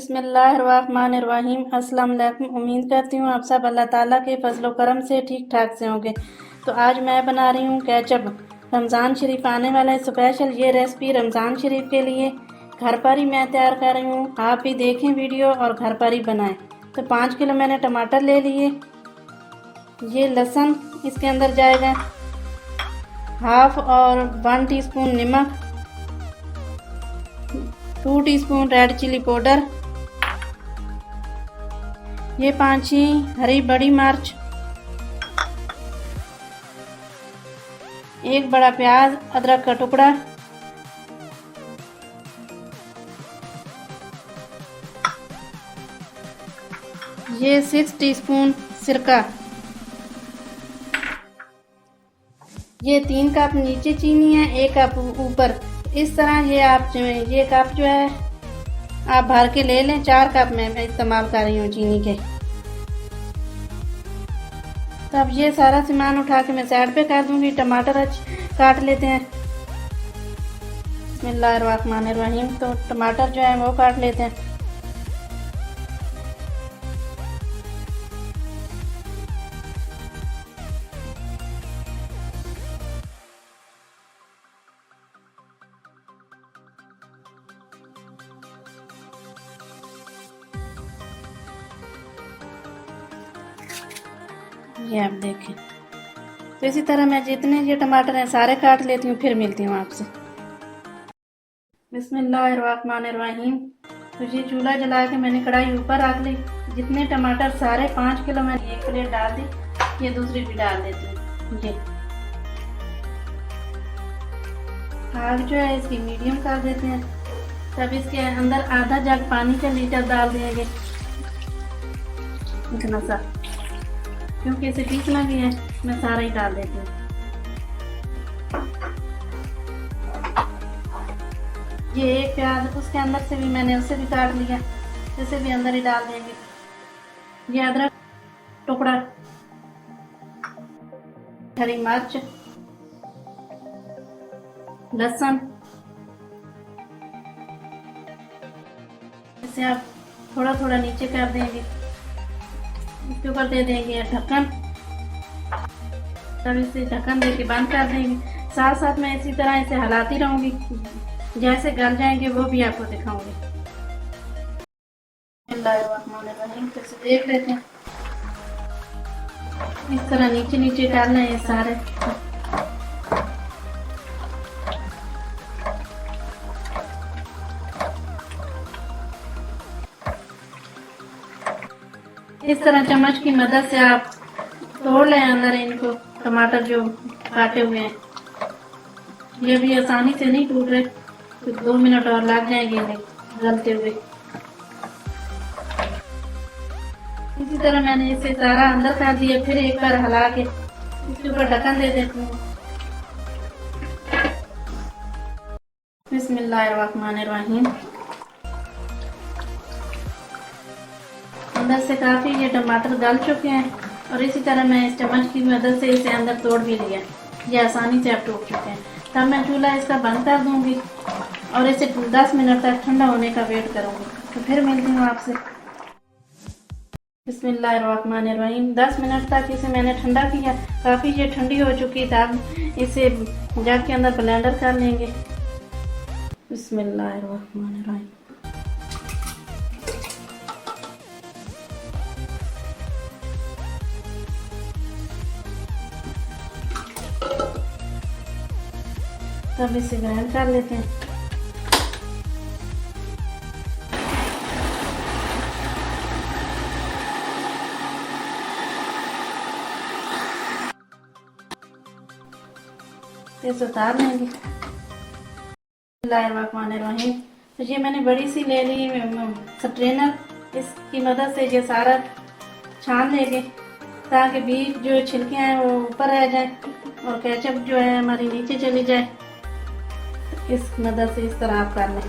बिस्मिल्लाहिर्रहमानिर्रहीम। अस्सलाम वालेकुम। उम्मीद करती हूँ आप सब अल्लाह ताला के फजलो करम से ठीक ठाक से होंगे। तो आज मैं बना रही हूँ केचप। रमज़ान शरीफ आने वाला है, स्पेशल ये रेसिपी रमज़ान शरीफ के लिए घर पर ही मैं तैयार कर रही हूँ। आप भी देखें वीडियो और घर पर ही बनाएं। तो 5 किलो मैंने टमाटर ले लिए। ये लहसुन इसके अंदर जाएगा, हाफ और 1 टीस्पून नमक, 2 टीस्पून रेड चिली पाउडर, ये 5 हरी बड़ी मिर्च, 1 बड़ा प्याज, अदरक का टुकड़ा, ये 6 टीस्पून सिरका, ये 3 कप नीचे चीनी है, 1 कप ऊपर। इस तरह ये कप जो है आप भर के ले लें। 4 कप मैं इस्तेमाल कर रही हूँ चीनी के। तब ये सारा सामान उठा के मैं साइड पे कर दूंगी। टमाटर काट लेते हैं। बिस्मिल्लाहिर्रहमानिर्रहीम। तो टमाटर जो है वो काट लेते हैं। ये आप देखें। तो इसी तरह मैं जितने ये टमाटर हैं सारे काट लेती हूँ, फिर मिलती हूँ आपसे। बिस्मिल्लाहिर्रहमानिर्रहीम। तो ये चूल्हा जला के मैंने कढ़ाई ऊपर रख ली। जितने टमाटर सारे 5 किलो मैंने 1 प्लेट डाल दी। ये दूसरी भी डाल देती हूँ। ये आग जो है इसकी मीडियम कर देते हैं। तब इसके अंदर आधा जग पानी का लीटर डाल देंगे, इतना सा, क्योंकि इसे पीसना भी है। मैं सारा ही डाल देती हूँ। ये 1 प्याज उसके अंदर से भी मैंने उसे भी काट लिया, इसे भी अंदर ही डाल देंगे। ये अदरक टुकड़ा, हरी मिर्च, लहसुन, इसे आप थोड़ा थोड़ा नीचे कर देंगे। इसके ऊपर दे देंगे ढक्कन। तब इसे ढक्कन दे के बंद कर देंगे। साथ साथ मैं इसी तरह इसे हिलाती रहूंगी। जैसे गल जाएंगे वो भी आपको दिखाऊंगी। तो इसे देख लेते हैं। इस तरह नीचे नीचे डालना है सारे। इस तरह चम्मच की मदद से आप तोड़ लें अंदर इनको, टमाटर जो काटे हुए हैं। ये भी आसानी से नहीं टूट रहे, तो 2 मिनट और लग जाएंगे इन्हें गलते हुए। इसी तरह मैंने इसे सारा अंदर कर दिया। फिर एक बार हिला के इसके ऊपर ढक्कन दे देती हूँ। बिस्मिल्लाहिर्रहमानिर्रहीम। अंदर से काफी ये टमाटर गल चुके हैं और इसी तरह मैं इस चम्मच की मदद से इसे अंदर तोड़ भी लिया। ये आसानी से अब टूट चुके हैं। तब मैं चूल्हा इसका बंद कर दूंगी और इसे 10 मिनट तक ठंडा होने का वेट करूंगी। तो फिर मिलती हूँ आपसे। बिस्मिल्लाहिर्रहमानिर्रहीम। 10 मिनट तक इसे मैंने ठंडा किया। काफ़ी ये ठंडी हो चुकी था। इसे जग के अंदर ब्लेंडर कर लेंगे। बिस्मिल्लाहिर्रहमानिर्रहीम। तब इसे ग्राइंड कर लेते हैं। इसे उतार लेंगे। बिस्मिल्लाहिर्रहमानिर्रहीम। तो ये मैंने बड़ी सी ले ली स्ट्रेनर। इसकी मदद से ये सारा छान लेंगे ताकि बीच जो छिलके हैं वो ऊपर रह जाए और केचप जो है हमारी नीचे चली जाए। इस मदद से इस तरह आप कर लें।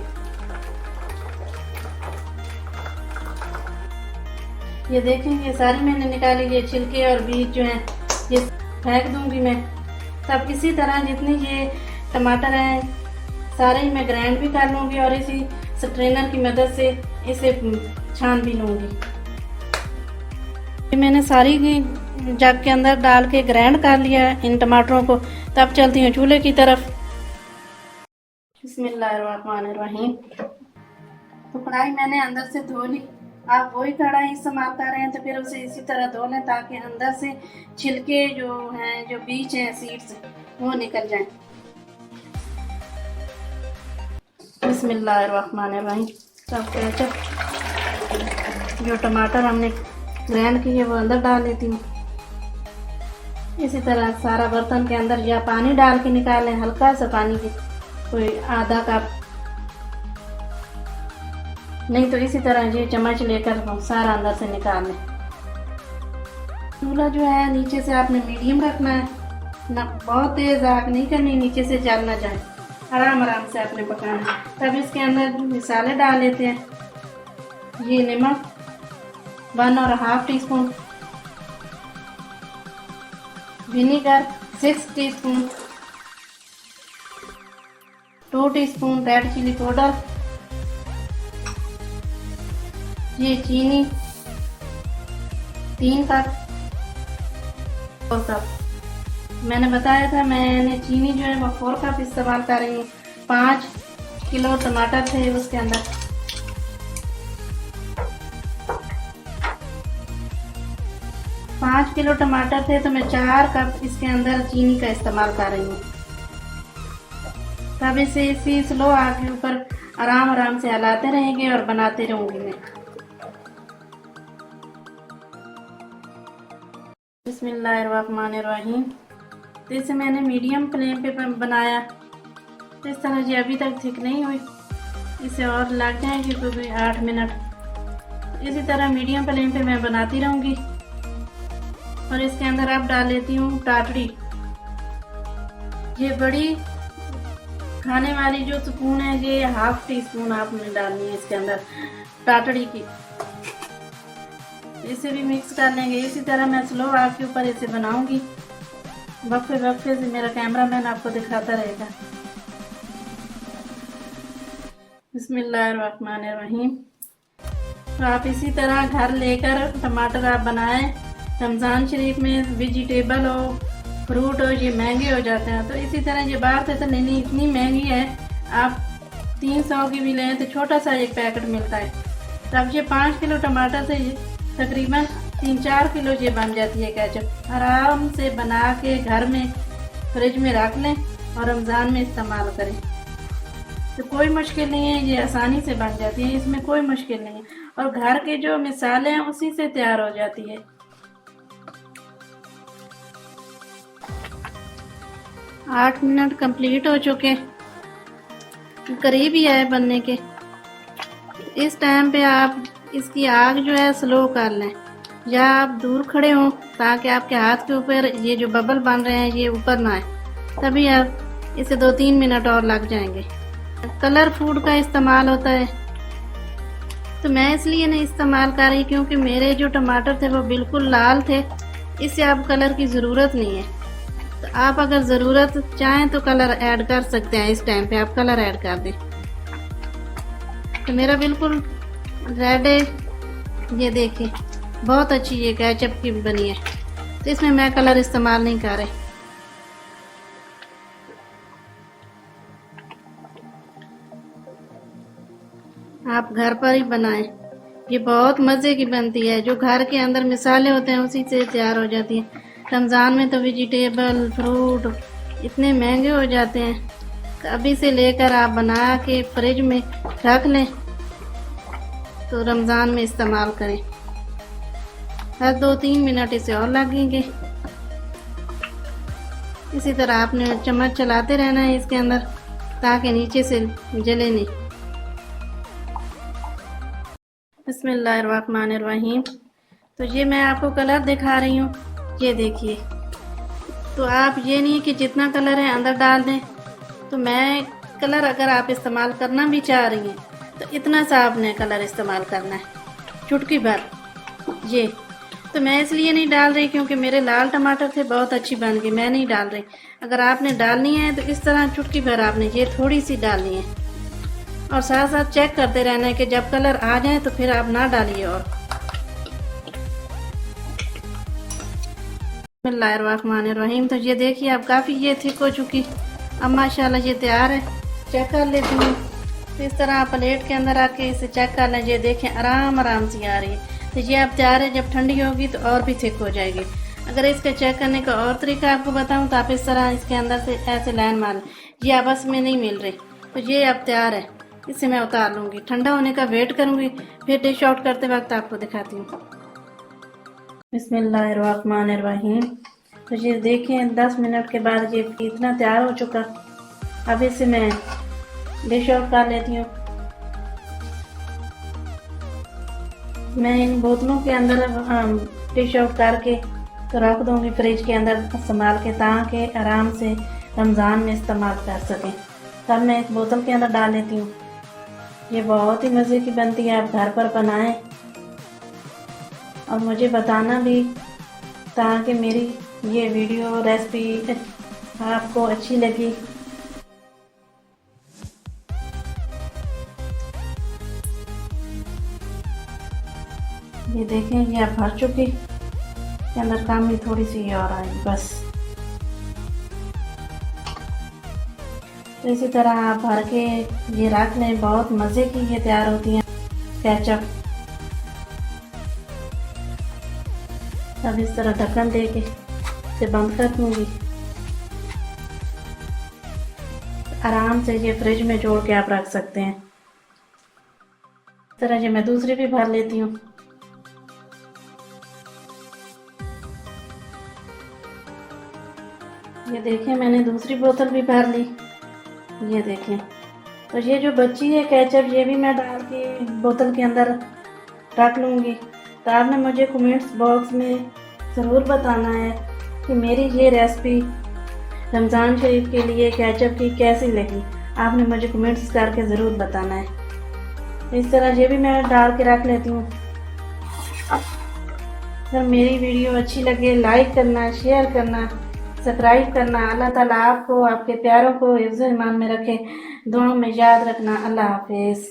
ये देखें, ये सारी मैंने निकाली। ये छिलके और बीज जो है ये फेंक दूंगी मैं। तब इसी तरह जितने ये टमाटर हैं सारे ही मैं ग्राइंड भी कर लूँगी और इसी स्ट्रेनर की मदद से इसे छान भी लूँगी। मैंने सारी जग के अंदर डाल के ग्राइंड कर लिया है इन टमाटरों को। तब चलती हूँ चूल्हे की तरफ। बिस्मिल्लाहिर्रहमानिर्रहीम। तो कढ़ाई मैंने अंदर से धो ली। आप वही कढ़ाई इस्तेमाल कर रहे हैं तो फिर उसे इसी तरह धो लें ताकि अंदर से छिलके जो हैं, जो बीज हैं सीड्स, वो निकल जाएं। बिस्मिल्लाहिर्रहमानिर्रहीम। सब केचप जो टमाटर हमने ग्राइंड किए वो अंदर डाल लेती हूँ। इसी तरह सारा बर्तन के अंदर या पानी डाल के निकालें, हल्का सा पानी की, कोई आधा कप, नहीं तो इसी तरह ये चम्मच लेकर सारा अंदर से निकाल लें। चूल्हा जो है नीचे से आपने मीडियम रखना है, ना बहुत तेज आग नहीं करनी, नीचे से जल ना जाए, आराम आराम से आपने पकाना है। तब इसके अंदर मसाले डाल लेते हैं। ये नमक 1.5 teaspoon, vinegar 6 teaspoon, 2 teaspoon red chilli powder, ये चीनी 3 कप, और कप मैंने बताया था, मैंने चीनी जो है वो 4 कप इस्तेमाल कर रही हूँ। 5 किलो टमाटर थे उसके अंदर। पाँच किलो टमाटर थे तो मैं 4 कप इसके अंदर चीनी का इस्तेमाल कर रही हूँ। तब इसे इसी स्लो आग के ऊपर आराम आराम से हिलाते रहेंगे और बनाते रहूँगी मैं। बिस्मिल्लाहिर्रहमानिर्रहीम। तो इसे मैंने मीडियम फ्लेम पे बनाया। तो इस तरह जी अभी तक ठीक नहीं हुई, इसे और लग जाएंगे क्योंकि 8 मिनट। इसी तरह मीडियम फ्लेम पे मैं बनाती रहूँगी। और इसके अंदर अब डाल लेती हूँ टाटड़ी। ये बड़ी खाने वाली जो स्पून है, ये 1/2 टीस्पून आपने डालनी है इसके अंदर टाटड़ी की। इसे भी मिक्स कर लेंगे। इसी तरह मैं स्लो आग के ऊपर इसे बनाऊंगी। वक्फे वक्फे से मेरा कैमरामैन आपको दिखाता रहेगा। बिस्मिल्लाहिर्रहमानिर्रहीम। तो आप इसी तरह घर लेकर टमाटर आप बनाएं। रमज़ान शरीफ में वेजिटेबल हो, फ्रूट हो, ये महंगे हो जाते हैं। तो इसी तरह ये बात है तो नहीं इतनी महंगी है, आप 300 की भी लें तो छोटा सा एक पैकेट मिलता है। तो अब ये 5 किलो टमाटर से तकरीबन 3-4 किलो ये बन जाती है केचप। आराम से बना के घर में फ्रिज में रख लें और रमज़ान में इस्तेमाल करें। तो कोई मुश्किल नहीं है, ये आसानी से बन जाती है, इसमें कोई मुश्किल नहीं है। और घर के जो मिसाले हैं उसी से तैयार हो जाती है। 8 मिनट कंप्लीट हो चुके, करीब ही है बनने के। इस टाइम पे आप इसकी आग जो है स्लो कर लें, या आप दूर खड़े हों ताकि आपके हाथ के ऊपर ये जो बबल बन रहे हैं ये ऊपर ना आए, तभी आप इसे 2-3 मिनट और लग जाएंगे। कलर फूड का इस्तेमाल होता है, तो मैं इसलिए नहीं इस्तेमाल कर रही क्योंकि मेरे जो टमाटर थे वो बिल्कुल लाल थे। इससे अब कलर की ज़रूरत नहीं है। तो आप अगर ज़रूरत चाहें तो कलर ऐड कर सकते हैं। इस टाइम पे आप कलर ऐड कर दें। तो मेरा बिल्कुल रेड है, ये देखिए बहुत अच्छी ये केचप की बनी है। तो इसमें मैं कलर इस्तेमाल नहीं कर रही। आप घर पर ही बनाएं, ये बहुत मज़े की बनती है। जो घर के अंदर मिसाले होते हैं उसी से तैयार हो जाती है। रमज़ान में तो वेजिटेबल फ्रूट इतने महंगे हो जाते हैं। अभी से लेकर आप बना के फ्रिज में रख लें तो रमज़ान में इस्तेमाल करें। हर 2-3 मिनट इसे और लगेंगे। इसी तरह आपने चम्मच चलाते रहना है इसके अंदर ताकि नीचे से जले नहीं। बिस्मिल्लाहिर्रहमानिर्रहीम। तो ये मैं आपको कलर दिखा रही हूँ, ये देखिए। तो आप ये नहीं कि जितना कलर है अंदर डाल दें। तो मैं कलर अगर आप इस्तेमाल करना भी चाह रही हैं तो इतना सा आपने कलर इस्तेमाल करना है, चुटकी भर ये। तो मैं इसलिए नहीं डाल रही क्योंकि मेरे लाल टमाटर थे, बहुत अच्छी बन गई, मैं नहीं डाल रही। अगर आपने डालनी है तो इस तरह चुटकी भर आपने ये थोड़ी सी डालनी है और साथ साथ चेक करते रहना है कि जब कलर आ जाए तो फिर आप ना डालिए। और बिस्मिल्लाहिर्रहमानिर्रहीम। तो ये देखिए अब काफ़ी ये थिक हो चुकी। अब माशाल्लाह ये तैयार है। चेक कर लेती हूँ। तो इस तरह आप प्लेट के अंदर आके इसे चेक कर लें। ये देखें आराम आराम से आ रही है। तो ये अब तैयार है। जब ठंडी होगी तो और भी थिक हो जाएगी। अगर इसका चेक करने का और तरीका आपको बताऊं तो आप इस तरह इसके अंदर से ऐसे लाइन मार लें। ये आपस में नहीं मिल रही। तो ये अब तैयार है। इसे मैं उतार लूँगी। ठंडा होने का वेट करूँगी, फिर डिश आउट करते वक्त आपको दिखाती हूँ। बिस्मिल्लाहिर्रहमानिर्रहीम। तो ये देखें 10 मिनट के बाद ये इतना तैयार हो चुका। अब इसे मैं डिश आउट कर लेती हूँ। मैं इन बोतलों के अंदर डिश आउट करके तो रख दूँगी फ्रिज के अंदर संभाल के, ताकि आराम से रमज़ान में इस्तेमाल कर सकें। तब मैं एक बोतल के अंदर डाल लेती हूँ। ये बहुत ही मज़े की बनती है। आप घर पर बनाएं और मुझे बताना भी, ताकि मेरी ये वीडियो रेसिपी आपको अच्छी लगी। ये देखें ये अब भर चुकी। के अंदर काम भी थोड़ी सी और आई बस। तो इसी तरह आप भर के ये रख लें। बहुत मज़े की ये तैयार होती हैं केचप। अब इस तरह ढक्कन दे के इसे बंद कर दूँगी। आराम से ये फ्रिज में जोड़ के आप रख सकते हैं। इस तरह ये मैं दूसरी भी भर लेती हूँ। ये देखें मैंने दूसरी बोतल भी भर ली। ये देखें। तो ये जो बची है केचप, ये भी मैं डाल के बोतल के अंदर रख लूँगी। तो आपने मुझे कमेंट्स बॉक्स में ज़रूर बताना है कि मेरी ये रेसिपी रमज़ान शरीफ के लिए केचप की कैसी लगी। आपने मुझे कमेंट्स करके ज़रूर बताना है। इस तरह ये भी मैं डाल के रख लेती हूँ। अगर मेरी वीडियो अच्छी लगे लाइक करना, शेयर करना, सब्सक्राइब करना। अल्लाह ताला आपको, आपके प्यारों को हिफ्ज़-ए-ईमान में रखे। दुआ में याद रखना। अल्लाह हाफिज़।